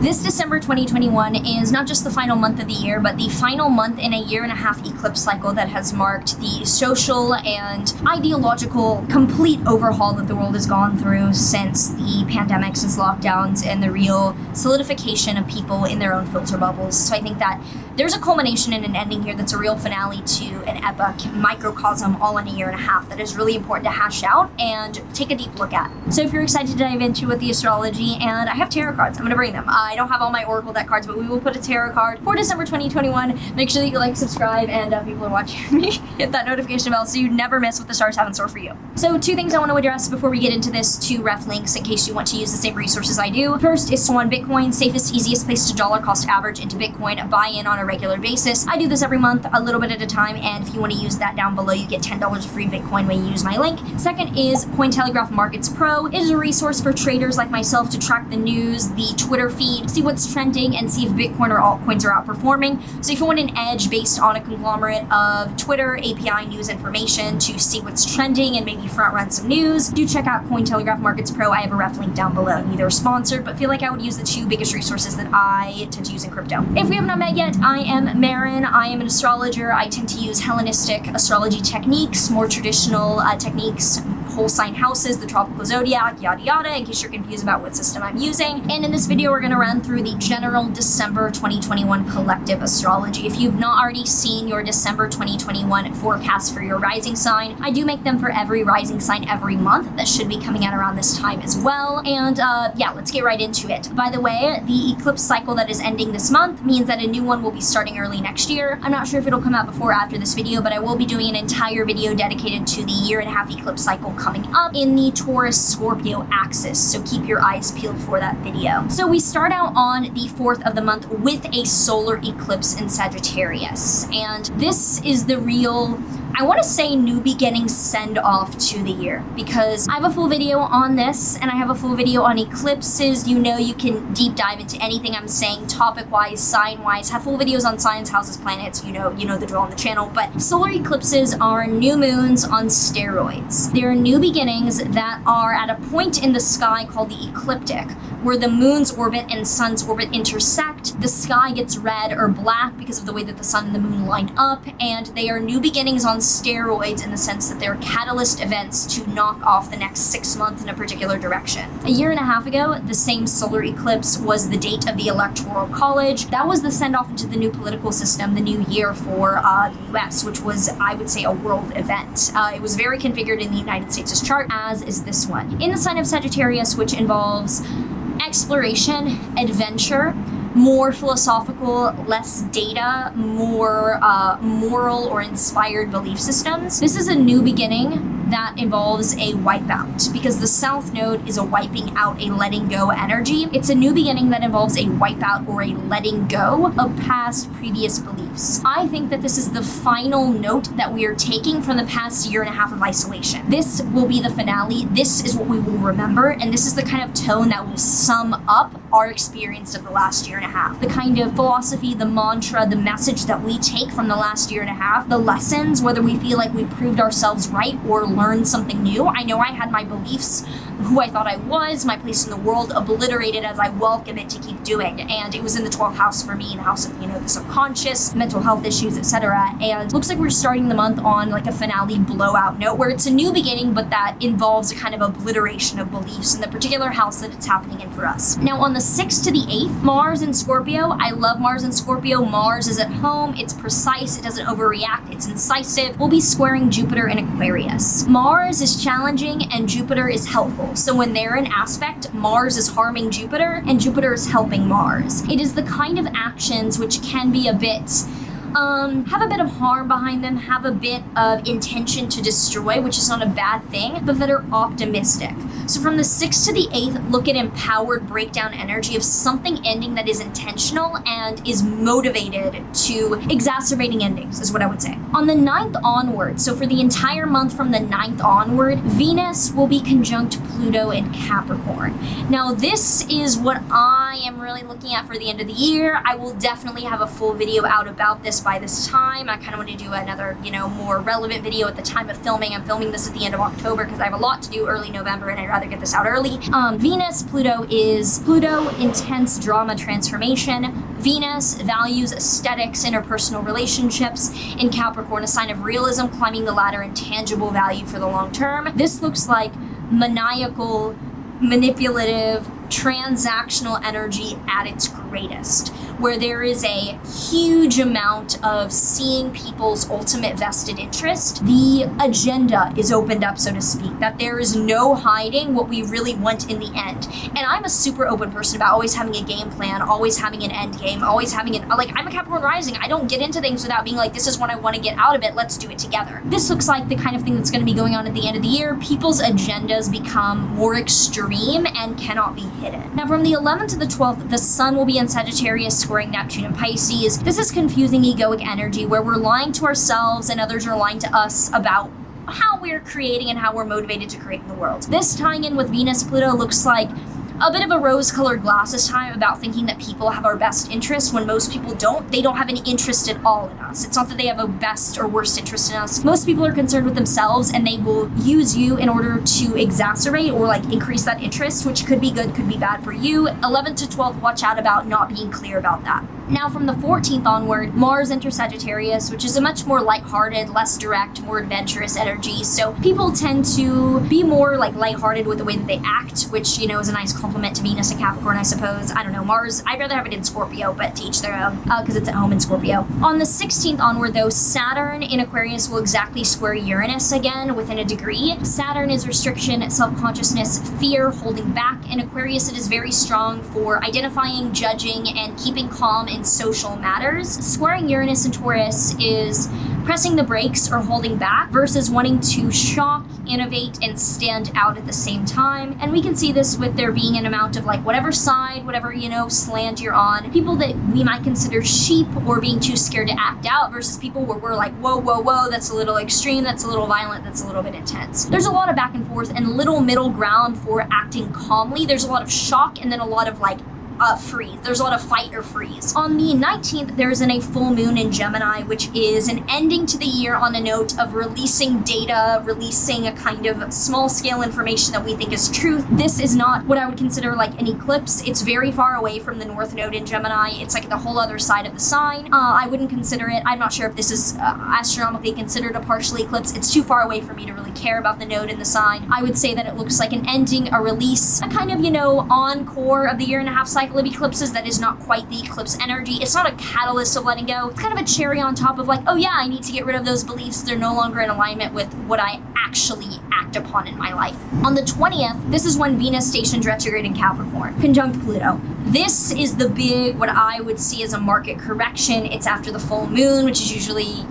This December 2021 is not just the final month of the year, but the final month in a 1.5-year eclipse cycle that has marked the social and ideological complete overhaul that the world has gone through since the pandemic, since lockdowns, and the real solidification of people in their own filter bubbles. So I think that there's a culmination and an ending here that's a real finale to an epoch, microcosm, all in a 1.5 years that is really important to hash out and take a deep look at. So if you're excited to dive into with the astrology, and I have tarot cards, I'm going to bring them. I don't have all my Oracle deck cards, but we will put a tarot card for December 2021. Make sure that you like, subscribe, and people are watching me, hit that notification bell so you never miss what the stars have in store for you. So 2 things I want to address before we get into this, 2 ref links in case you want to use the same resources I do. First is Swan Bitcoin, safest, easiest place to dollar cost average into Bitcoin, buy in on a regular basis. I do this every month, a little bit at a time, and if you want to use that down below, you get $10 of free Bitcoin when you use my link. Second is Cointelegraph Markets Pro. It is a resource for traders like myself to track the news, the Twitter feed, see what's trending, and see if Bitcoin or altcoins are outperforming. So if you want an edge based on a conglomerate of Twitter, API news information to see what's trending and maybe front run some news, do check out Cointelegraph Markets Pro. I have a ref link down below. Neither are sponsored, but feel like I would use the 2 biggest resources that I tend to use in crypto. If we have not met yet, I am Maren. I am an astrologer. I tend to use Hellenistic astrology techniques, more traditional techniques, whole sign houses, the tropical zodiac, yada yada, in case you're confused about what system I'm using. And in this video, we're going to run through the general December 2021 collective astrology. If you've not already seen your December 2021 forecast for your rising sign, I do make them for every rising sign every month. That should be coming out around this time as well. And yeah, let's get right into it. By the way, the eclipse cycle that is ending this month means that a new one will be starting early next year. I'm not sure if it'll come out before or after this video, but I will be doing an entire video dedicated to the 1.5-year eclipse cycle coming up in the Taurus Scorpio axis, so keep your eyes peeled for that video. So we start out on the 4th of the month with a solar eclipse in Sagittarius, and this is the real, I want to say, new beginning send off to the year, because I have a full video on this and I have a full video on eclipses. You know, you can deep dive into anything I'm saying topic wise, sign wise, have full videos on signs, houses, planets, you know the drill on the channel. But solar eclipses are new moons on steroids. They're new beginnings that are at a point in the sky called the ecliptic, where the moon's orbit and sun's orbit intersect. The sky gets red or black because of the way that the sun and the moon line up, and they are new beginnings on steroids in the sense that they're catalyst events to knock off the next 6 months in a particular direction. A 1.5 years ago, the same solar eclipse was the date of the Electoral College. That was the send-off into the new political system, the new year for the US, which was, I would say, a world event. It was very configured in the United States' chart, as is this one. In the sign of Sagittarius, which involves exploration, adventure, more philosophical, less data, more moral or inspired belief systems. This is a new beginning that involves a wipeout, because the South Node is a wiping out, a letting go energy. It's a new beginning that involves a wipeout or a letting go of past previous beliefs. I think that this is the final note that we are taking from the past 1.5 years of isolation. This will be the finale. This is what we will remember, and this is the kind of tone that will sum up our experience of the last 1.5 years. The kind of philosophy, the mantra, the message that we take from the last 1.5 years, the lessons, whether we feel like we proved ourselves right or learned something new. I know I had my beliefs, who I thought I was, my place in the world, obliterated as I welcome it to keep doing. And it was in the 12th house for me, the house of, the subconscious, mental health issues, etc. And looks like we're starting the month on like a finale blowout note, where it's a new beginning, but that involves a kind of obliteration of beliefs in the particular house that it's happening in for us. Now on the 6th to the 8th, Mars in Scorpio. I love Mars in Scorpio. Mars is at home, it's precise, it doesn't overreact, it's incisive. We'll be squaring Jupiter in Aquarius. Mars is challenging and Jupiter is helpful. So when they're in aspect, Mars is harming Jupiter and Jupiter is helping Mars. It is the kind of actions which can be a bit have a bit of harm behind them, have a bit of intention to destroy, which is not a bad thing, but that are optimistic. So from the 6th to the 8th, look at empowered breakdown energy of something ending that is intentional and is motivated to exacerbating endings, is what I would say. On the 9th onward, so for the entire month from the 9th onward, Venus will be conjunct Pluto in Capricorn. Now this is what I am really looking at for the end of the year. I will definitely have a full video out about this by this time. I kind of want to do another, more relevant video at the time of filming. I'm filming this at the end of October because I have a lot to do early November and I'd rather get this out early. Venus, Pluto, intense drama transformation. Venus values aesthetics, interpersonal relationships. In Capricorn, a sign of realism, climbing the ladder, and tangible value for the long term. This looks like maniacal, manipulative, transactional energy at its greatest, where there is a huge amount of seeing people's ultimate vested interest. The agenda is opened up, so to speak, that there is no hiding what we really want in the end. And I'm a super open person about always having a game plan, always having an end game, always having I'm a Capricorn rising. I don't get into things without being like, this is what I want to get out of it. Let's do it together. This looks like the kind of thing that's going to be going on at the end of the year. People's agendas become more extreme and cannot be hidden. Now, from the 11th to the 12th, the sun will be in Sagittarius, squaring Neptune and Pisces. This is confusing egoic energy where we're lying to ourselves and others are lying to us about how we're creating and how we're motivated to create in the world. This tying in with Venus, Pluto looks like a bit of a rose-colored glasses time about thinking that people have our best interest when most people don't. They don't have any interest at all in us. It's not that they have a best or worst interest in us. Most people are concerned with themselves and they will use you in order to exacerbate or increase that interest, which could be good, could be bad for you. 11th to 12th, watch out about not being clear about that. Now from the 14th onward, Mars enters Sagittarius, which is a much more lighthearted, less direct, more adventurous energy. So people tend to be more lighthearted with the way that they act, which, is a nice compliment to Venus and Capricorn, I suppose. I don't know, Mars, I'd rather have it in Scorpio, but to each their own, because it's at home in Scorpio. On the 16th onward, though, Saturn in Aquarius will exactly square Uranus again within a degree. Saturn is restriction, self-consciousness, fear, holding back. In Aquarius, it is very strong for identifying, judging, and keeping calm in social matters. Squaring Uranus and Taurus is pressing the brakes or holding back versus wanting to shock, innovate, and stand out at the same time. And we can see this with there being an amount of whatever side, whatever, slant you're on. People that we might consider sheep or being too scared to act out versus people where we're like, whoa, whoa, whoa, that's a little extreme, that's a little violent, that's a little bit intense. There's a lot of back and forth and little middle ground for acting calmly. There's a lot of shock and then a lot of freeze. There's a lot of fight or freeze. On the 19th, there is a full moon in Gemini, which is an ending to the year on a note of releasing data, releasing a kind of small scale information that we think is truth. This is not what I would consider an eclipse. It's very far away from the North Node in Gemini. It's the whole other side of the sign. I wouldn't consider it. I'm not sure if this is astronomically considered a partial eclipse. It's too far away for me to really care about the node in the sign. I would say that it looks like an ending, a release, a kind of, encore of the year and a half cycle of eclipses that is not quite the eclipse energy. It's not a catalyst of letting go. It's kind of a cherry on top of oh yeah, I need to get rid of those beliefs. They're no longer in alignment with what I actually act upon in my life. On the 20th, this is when Venus stations retrograde in Capricorn, conjunct Pluto. This is the big, what I would see as a market correction. It's after the full moon, which is usually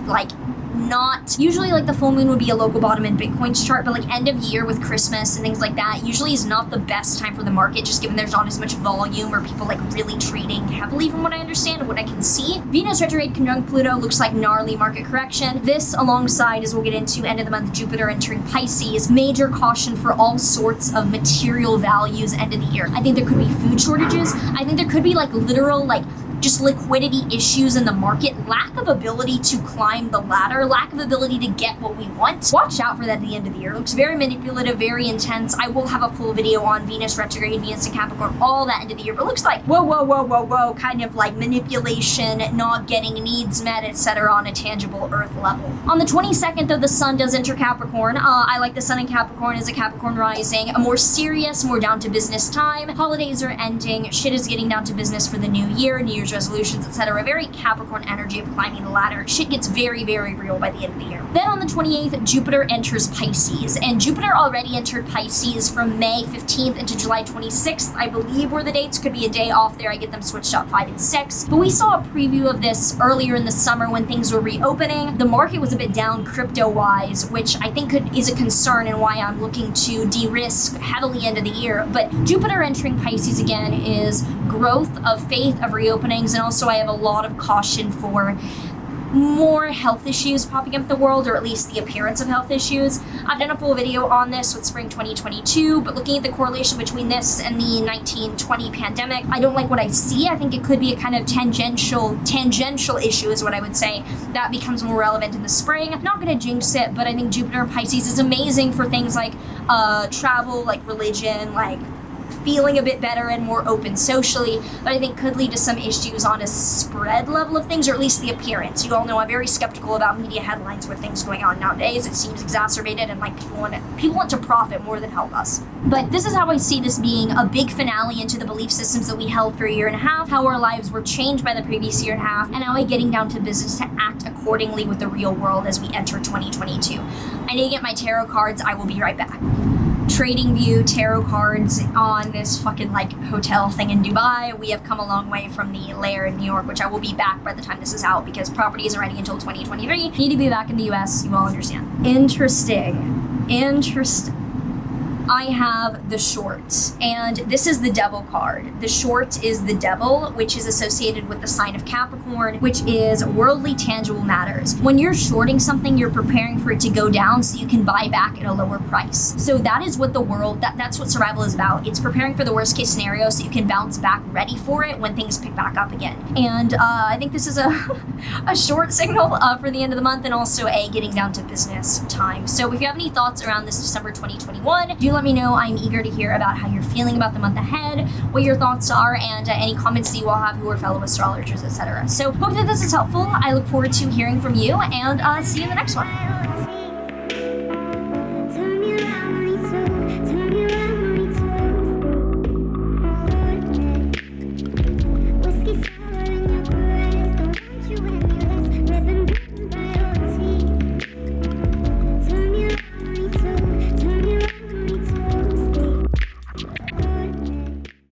not usually the full moon would be a local bottom in Bitcoin's chart, but end of year with Christmas and things like that usually is not the best time for the market, just given there's not as much volume or people really trading heavily from what I understand and what I can see. Venus retrograde conjunct Pluto looks like gnarly market correction. This alongside, as we'll get into, end of the month Jupiter entering Pisces, major caution for all sorts of material values end of the year. I think there could be food shortages. I think there could be literal just liquidity issues in the market, lack of ability to climb the ladder, lack of ability to get what we want. Watch out for that at the end of the year. It looks very manipulative, very intense. I will have a full video on Venus retrograde, Venus and Capricorn, all that end of the year, but it looks whoa, whoa, whoa, whoa, whoa, kind of manipulation, not getting needs met, etc. on a tangible earth level. On the 22nd, though, the sun does enter Capricorn. I like the sun in Capricorn as a Capricorn rising, a more serious, more down to business time. Holidays are ending, shit is getting down to business for the new year, New Year's resolutions, etc. Very Capricorn energy of climbing the ladder. Shit gets very, very real by the end of the year. Then on the 28th, Jupiter enters Pisces, and Jupiter already entered Pisces from May 15th into July 26th, I believe were the dates. Could be a day off there. I get them switched up 5 and 6. But we saw a preview of this earlier in the summer when things were reopening. The market was a bit down crypto-wise, which I think is a concern and why I'm looking to de-risk heavily into the year. But Jupiter entering Pisces again is growth of faith, of reopenings, and also I have a lot of caution for more health issues popping up in the world, or at least the appearance of health issues. I've done a full video on this with spring 2022, but looking at the correlation between this and the 1920 pandemic, I don't like what I see. I think it could be a kind of tangential issue is what I would say, that becomes more relevant in the spring. I'm not going to jinx it, but I think Jupiter in Pisces is amazing for things like travel, like religion, like feeling a bit better and more open socially, but I think could lead to some issues on a spread level of things, or at least the appearance. You all know I'm very skeptical about media headlines with things going on nowadays. It seems exacerbated, and like people want to profit more than help us. But this is how I see this being a big finale into the belief systems that we held for a year and a half, how our lives were changed by the previous year and a half, and now we're getting down to business to act accordingly with the real world as we enter 2022. I need to get my tarot cards. I will be right back. Trading View tarot cards on this fucking like hotel thing in Dubai. We have come a long way from the lair in New York, which I will be back by the time this is out because property isn't ready until 2023. Need to be back in the US, you all understand. Interesting. I have the short, and this is the devil card. The short is the devil, which is associated with the sign of Capricorn, which is worldly tangible matters. When you're shorting something, you're preparing for it to go down so you can buy back at a lower price. So that is what the world, that's what survival is about. It's preparing for the worst case scenario so you can bounce back ready for it when things pick back up again. And I think this is a short signal for the end of the month, and also a getting down to business time. So if you have any thoughts around this December 2021, do let me know. I'm eager to hear about how you're feeling about the month ahead, what your thoughts are, and any comments that you all have who are fellow astrologers, etc. So hope that this is helpful. I look forward to hearing from you, and see you in the next one.